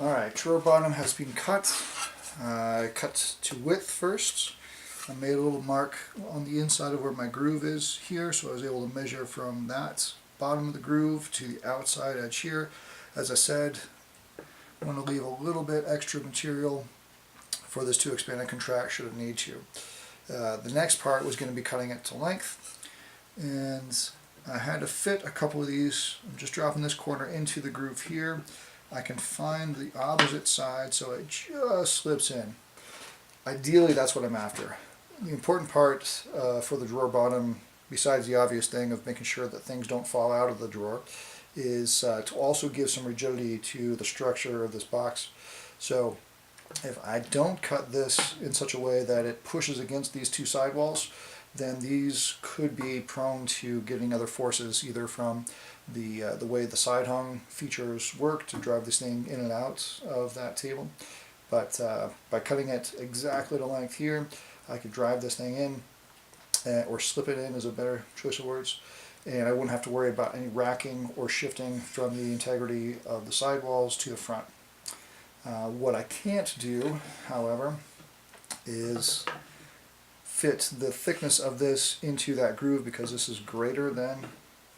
Alright, drawer bottom has been cut. I cut to width first. I made a little mark on the inside of where my groove is here, so I was able to measure from that bottom of the groove to the outside edge here. As I said, I want to leave a little bit extra material for this to expand and contract should it need to. The next part was going to be cutting it to length, and I had to fit a couple of these. I'm just dropping this corner into the groove here. I can find the opposite side so it just slips in. Ideally, that's what I'm after. The important part for the drawer bottom, besides the obvious thing of making sure that things don't fall out of the drawer, is to also give some rigidity to the structure of this box. So if I don't cut this in such a way that it pushes against these two sidewalls, then these could be prone to getting other forces, either from the way the side hung features work to drive this thing in and out of that table. But by cutting it exactly to length here, I could drive this thing in, or slip it in is a better choice of words, and I wouldn't have to worry about any racking or shifting from the integrity of the sidewalls to the front. What I can't do, however, is fit the thickness of this into that groove, because this is greater than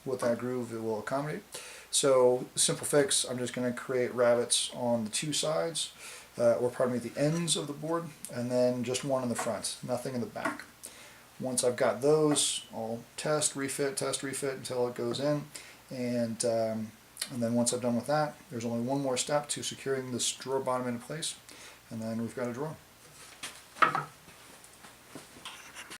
what that groove it will accommodate. So simple fix, I'm just going to create rabbets on the two sides, or pardon me, the ends of the board, and then just one in the front, nothing in the back. Once I've got those, I'll test, refit until it goes in, and then once I've done with that, there's only one more step to securing this drawer bottom into place, and then we've got a drawer.